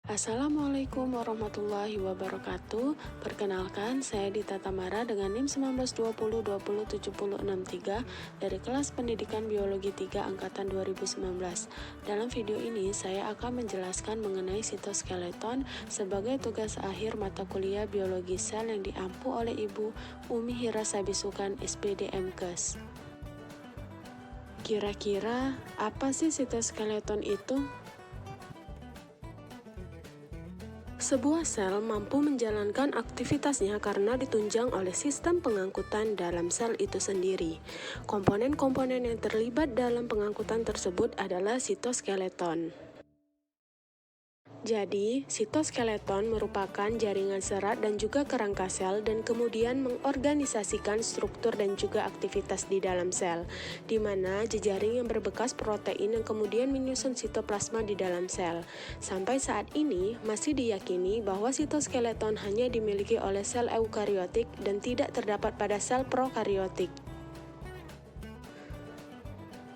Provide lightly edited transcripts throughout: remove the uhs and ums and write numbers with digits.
Assalamualaikum warahmatullahi wabarakatuh. Perkenalkan, saya Dita Tamara dengan NIM 1920207063 dari kelas Pendidikan Biologi 3 angkatan 2019. Dalam video ini, saya akan menjelaskan mengenai sitoskeleton sebagai tugas akhir mata kuliah biologi sel yang diampu oleh Ibu Umi Hira Sabisukan SPD MKes. Kira-kira apa sih sitoskeleton itu? Sebuah sel mampu menjalankan aktivitasnya karena ditunjang oleh sistem pengangkutan dalam sel itu sendiri. Komponen-komponen yang terlibat dalam pengangkutan tersebut adalah sitoskeleton. Jadi, sitoskeleton merupakan jaringan serat dan juga kerangka sel dan kemudian mengorganisasikan struktur dan juga aktivitas di dalam sel, di mana jejaring yang berbekas protein yang kemudian menyusun sitoplasma di dalam sel. Sampai saat ini, masih diyakini bahwa sitoskeleton hanya dimiliki oleh sel eukariotik dan tidak terdapat pada sel prokariotik.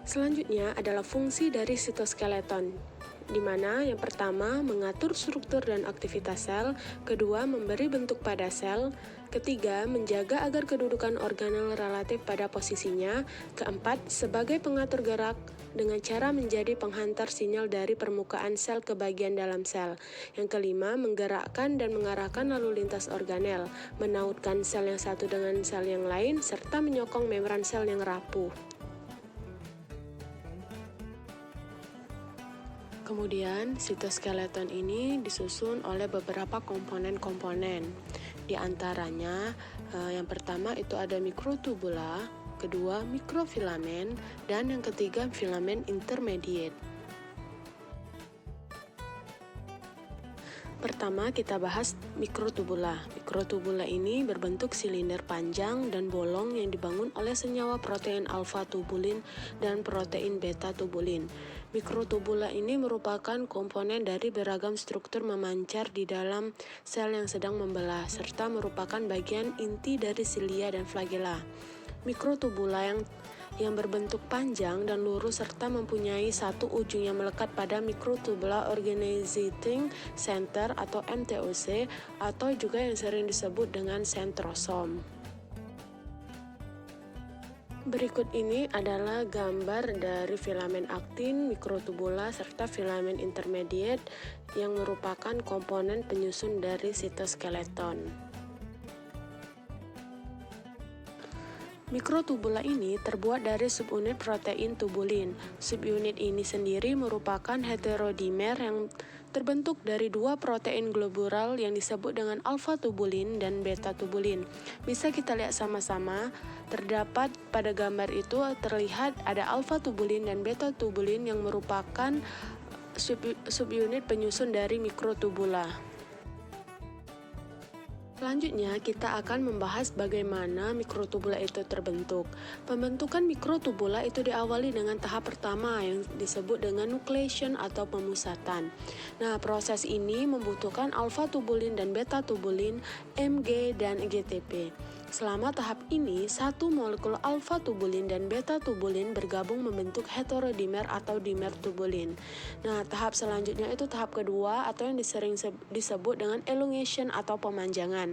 Selanjutnya adalah fungsi dari sitoskeleton, di mana yang pertama mengatur struktur dan aktivitas sel, kedua memberi bentuk pada sel, ketiga menjaga agar kedudukan organel relatif pada posisinya, keempat sebagai pengatur gerak dengan cara menjadi penghantar sinyal dari permukaan sel ke bagian dalam sel, yang kelima menggerakkan dan mengarahkan lalu lintas organel, menautkan sel yang satu dengan sel yang lain, serta menyokong membran sel yang rapuh. Kemudian, sitoskeleton ini disusun oleh beberapa komponen-komponen. Di antaranya, yang pertama itu ada mikrotubula, kedua mikrofilamen, dan yang ketiga filamen intermediate. Pertama, kita bahas mikrotubula. Mikrotubula ini berbentuk silinder panjang dan bolong yang dibangun oleh senyawa protein alfa-tubulin dan protein beta-tubulin. Mikrotubula ini merupakan komponen dari beragam struktur memancar di dalam sel yang sedang membelah, serta merupakan bagian inti dari silia dan flagella. Mikrotubula yang berbentuk panjang dan lurus serta mempunyai satu ujung yang melekat pada Microtubular Organizing Center atau MTOC, atau juga yang sering disebut dengan sentrosom. Berikut ini adalah gambar dari filamen aktin, mikrotubula, serta filamen intermediate yang merupakan komponen penyusun dari sitoskeleton. Mikrotubula ini terbuat dari subunit protein tubulin. Subunit ini sendiri merupakan heterodimer yang terbentuk dari dua protein globural yang disebut dengan alfa-tubulin dan beta-tubulin. Bisa kita lihat sama-sama, terdapat pada gambar itu terlihat ada alfa-tubulin dan beta-tubulin yang merupakan subunit penyusun dari mikrotubula. Selanjutnya, kita akan membahas bagaimana mikrotubula itu terbentuk. Pembentukan mikrotubula itu diawali dengan tahap pertama yang disebut dengan nucleation atau pemusatan. Nah, proses ini membutuhkan alfa-tubulin dan beta-tubulin, Mg, dan GTP. Selama tahap ini, satu molekul alfa-tubulin dan beta-tubulin bergabung membentuk heterodimer atau dimer tubulin. Nah, tahap selanjutnya itu tahap kedua atau yang sering disebut dengan elongation atau pemanjangan.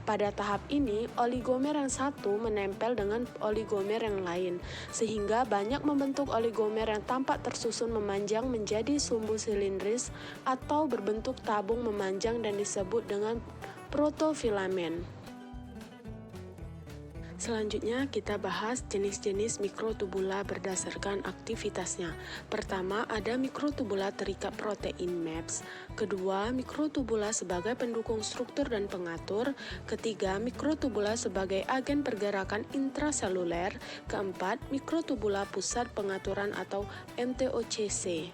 Pada tahap ini, oligomer yang satu menempel dengan oligomer yang lain, sehingga banyak membentuk oligomer yang tampak tersusun memanjang menjadi sumbu silindris atau berbentuk tabung memanjang dan disebut dengan protofilamen. Selanjutnya kita bahas jenis-jenis mikrotubula berdasarkan aktivitasnya. Pertama, ada mikrotubula terikat protein MAPS. Kedua, mikrotubula sebagai pendukung struktur dan pengatur. Ketiga, mikrotubula sebagai agen pergerakan intraseluler. Keempat, mikrotubula pusat pengaturan atau MTOCC.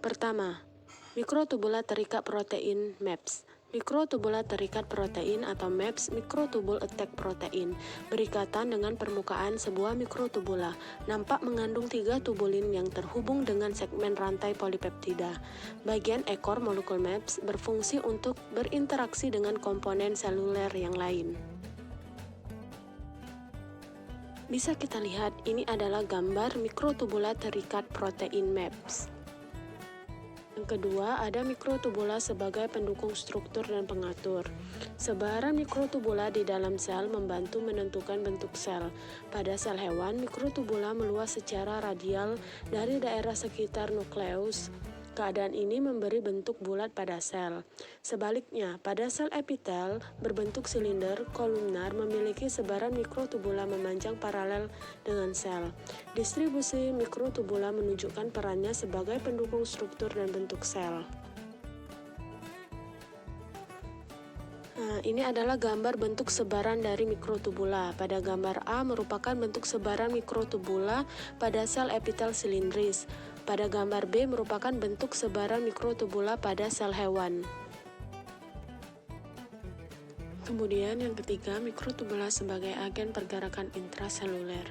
Pertama, mikrotubula terikat protein MAPS. Mikrotubula terikat protein atau MAPS mikrotubule attack protein berikatan dengan permukaan sebuah mikrotubula, nampak mengandung 3 tubulin yang terhubung dengan segmen rantai polipeptida. Bagian ekor molekul MAPS berfungsi untuk berinteraksi dengan komponen seluler yang lain. Bisa kita lihat, ini adalah gambar mikrotubula terikat protein MAPS. Kedua, ada mikrotubula sebagai pendukung struktur dan pengatur. Sebaran mikrotubula di dalam sel membantu menentukan bentuk sel. Pada sel hewan, mikrotubula meluas secara radial dari daerah sekitar nukleus. Keadaan ini memberi bentuk bulat pada sel. Sebaliknya, pada sel epitel berbentuk silinder kolumnar memiliki sebaran mikrotubula memanjang paralel dengan sel. Distribusi mikrotubula menunjukkan perannya sebagai pendukung struktur dan bentuk sel. Nah, ini adalah gambar bentuk sebaran dari mikrotubula. Pada gambar A merupakan bentuk sebaran mikrotubula pada sel epitel silindris. Pada gambar B merupakan bentuk sebaran mikrotubula pada sel hewan. Kemudian yang ketiga, mikrotubula sebagai agen pergerakan intraseluler.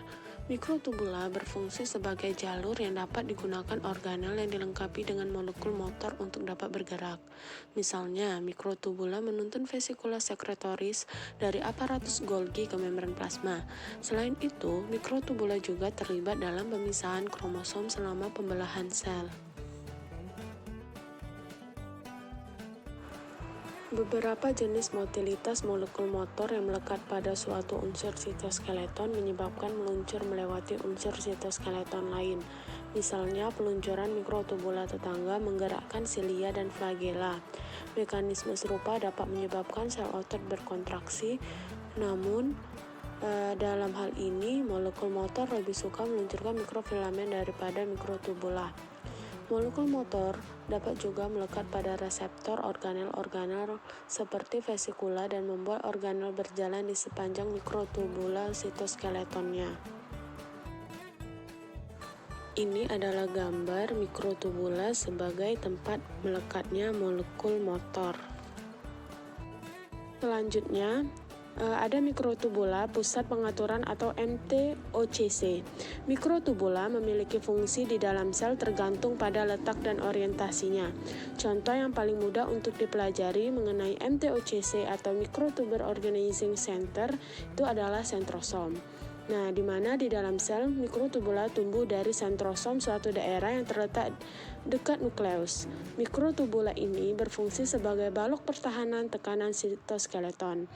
Mikrotubula berfungsi sebagai jalur yang dapat digunakan organel yang dilengkapi dengan molekul motor untuk dapat bergerak. Misalnya, mikrotubula menuntun vesikula sekretoris dari aparatus Golgi ke membran plasma. Selain itu, mikrotubula juga terlibat dalam pemisahan kromosom selama pembelahan sel. Beberapa jenis motilitas molekul motor yang melekat pada suatu unsur sitoskeleton menyebabkan meluncur melewati unsur sitoskeleton lain. Misalnya, peluncuran mikrotubula tetangga menggerakkan silia dan flagela. Mekanisme serupa dapat menyebabkan sel otot berkontraksi, namun dalam hal ini molekul motor lebih suka meluncurkan mikrofilamen daripada mikrotubula. Molekul motor dapat juga melekat pada reseptor organel-organel seperti vesikula dan membuat organel berjalan di sepanjang mikrotubula sitoskeletonnya. Ini adalah gambar mikrotubula sebagai tempat melekatnya molekul motor. Selanjutnya, ada mikrotubula pusat pengaturan atau MTOCC. Mikrotubula memiliki fungsi di dalam sel tergantung pada letak dan orientasinya. Contoh yang paling mudah untuk dipelajari mengenai MTOCC atau Microtubular Organizing Center itu adalah sentrosom. Nah, di mana di dalam sel mikrotubula tumbuh dari sentrosom suatu daerah yang terletak dekat nukleus. Mikrotubula ini berfungsi sebagai balok pertahanan tekanan sitoskeleton.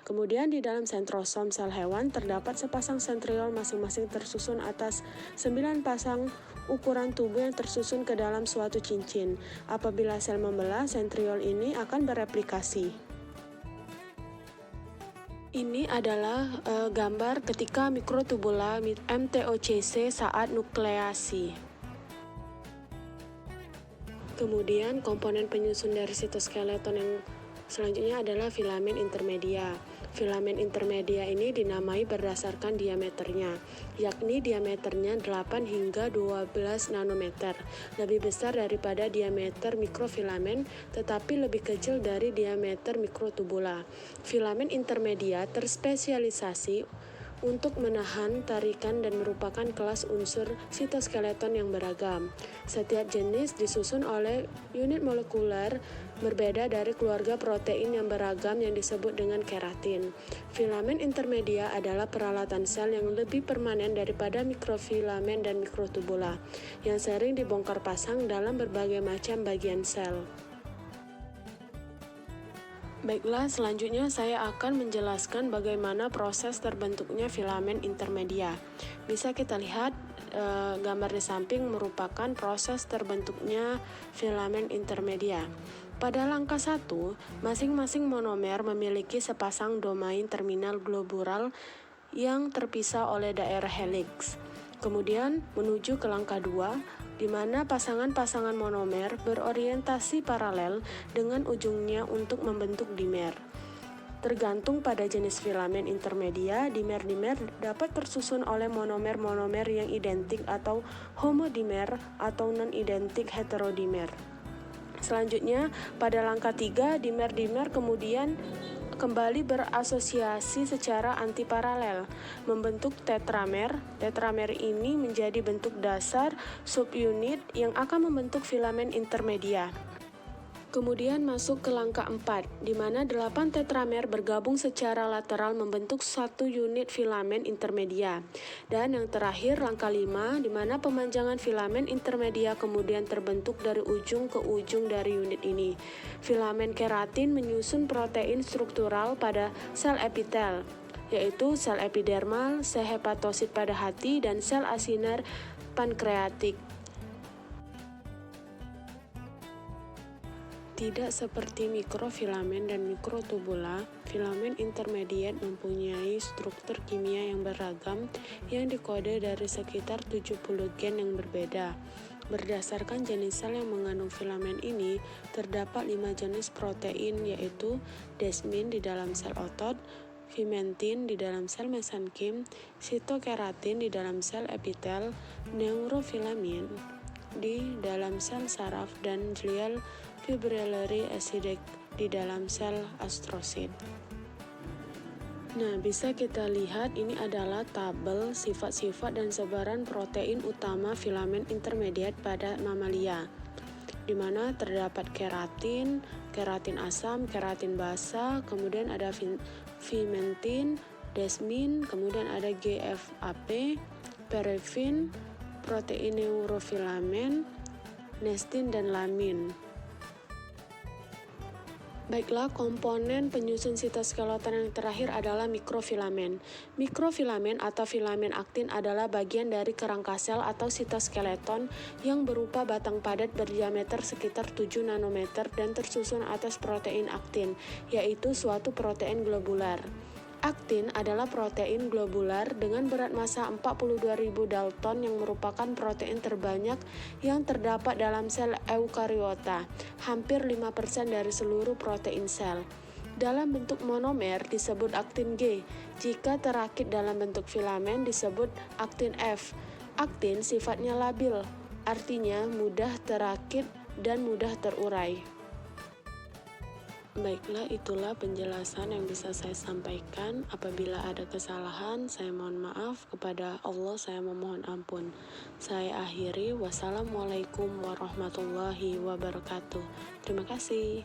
Kemudian di dalam sentrosom sel hewan terdapat sepasang sentriol masing-masing tersusun atas 9 pasang ukuran tubuh yang tersusun ke dalam suatu cincin. Apabila sel membelah, sentriol ini akan bereplikasi. Ini adalah gambar ketika mikrotubula MTOCC saat nukleasi. Kemudian komponen penyusun dari sitoskeleton yang selanjutnya adalah filamen intermedia. Filamen intermedia ini dinamai berdasarkan diameternya, yakni diameternya 8 hingga 12 nanometer, lebih besar daripada diameter mikrofilamen tetapi lebih kecil dari diameter mikrotubula. Filamen intermedia terspesialisasi untuk menahan tarikan dan merupakan kelas unsur sitoskeleton yang beragam. Setiap jenis disusun oleh unit molekuler berbeda dari keluarga protein yang beragam yang disebut dengan keratin. Filamen intermedia adalah peralatan sel yang lebih permanen daripada mikrofilamen dan mikrotubula, yang sering dibongkar pasang dalam berbagai macam bagian sel. Baiklah, selanjutnya saya akan menjelaskan bagaimana proses terbentuknya filamen intermedia. Bisa kita lihat gambar di samping merupakan proses terbentuknya filamen intermedia. Pada langkah 1, masing-masing monomer memiliki sepasang domain terminal globular yang terpisah oleh daerah heliks. Kemudian menuju ke langkah 2, di mana pasangan-pasangan monomer berorientasi paralel dengan ujungnya untuk membentuk dimer. Tergantung pada jenis filamen intermedia, dimer-dimer dapat tersusun oleh monomer-monomer yang identik atau homodimer atau non-identik heterodimer. Selanjutnya, pada langkah 3, dimer-dimer kemudian kembali berasosiasi secara antiparalel, membentuk tetramer. Tetramer ini menjadi bentuk dasar subunit yang akan membentuk filamen intermedia. Kemudian masuk ke langkah 4, di mana 8 tetramer bergabung secara lateral membentuk satu unit filamen intermedia. Dan yang terakhir langkah 5, di mana pemanjangan filamen intermedia kemudian terbentuk dari ujung ke ujung dari unit ini. Filamen keratin menyusun protein struktural pada sel epitel, yaitu sel epidermal, sel hepatosit pada hati, dan sel asinar pankreatik. Tidak seperti mikrofilamen dan mikrotubula, filamen intermediate mempunyai struktur kimia yang beragam yang dikode dari sekitar 70 gen yang berbeda. Berdasarkan jenis sel yang mengandung filamen ini, terdapat 5 jenis protein, yaitu desmin di dalam sel otot, vimentin di dalam sel mesenkim, sitokeratin di dalam sel epitel, neurofilamin di dalam sel saraf, dan glial fibrillary acidic di dalam sel astrosit. Nah, bisa kita lihat ini adalah tabel sifat-sifat dan sebaran protein utama filamen intermediate pada mamalia, di mana terdapat keratin, keratin asam, keratin basa, kemudian ada vimentin, desmin, kemudian ada GFAP, perifin, protein neurofilamen, nestin, dan lamin. Baiklah, komponen penyusun sitoskeleton yang terakhir adalah mikrofilamen. Mikrofilamen atau filamen aktin adalah bagian dari kerangka sel atau sitoskeleton yang berupa batang padat berdiameter sekitar 7 nanometer dan tersusun atas protein aktin, yaitu suatu protein globular. Aktin adalah protein globular dengan berat massa 42.000 Dalton yang merupakan protein terbanyak yang terdapat dalam sel eukariota, hampir 5% dari seluruh protein sel. Dalam bentuk monomer disebut aktin G, jika terakit dalam bentuk filamen disebut aktin F. Aktin sifatnya labil, artinya mudah terakit dan mudah terurai. Baiklah, itulah penjelasan yang bisa saya sampaikan. Apabila ada kesalahan, saya mohon maaf. Kepada Allah saya memohon ampun. Saya akhiri. Wassalamualaikum warahmatullahi wabarakatuh. Terima kasih.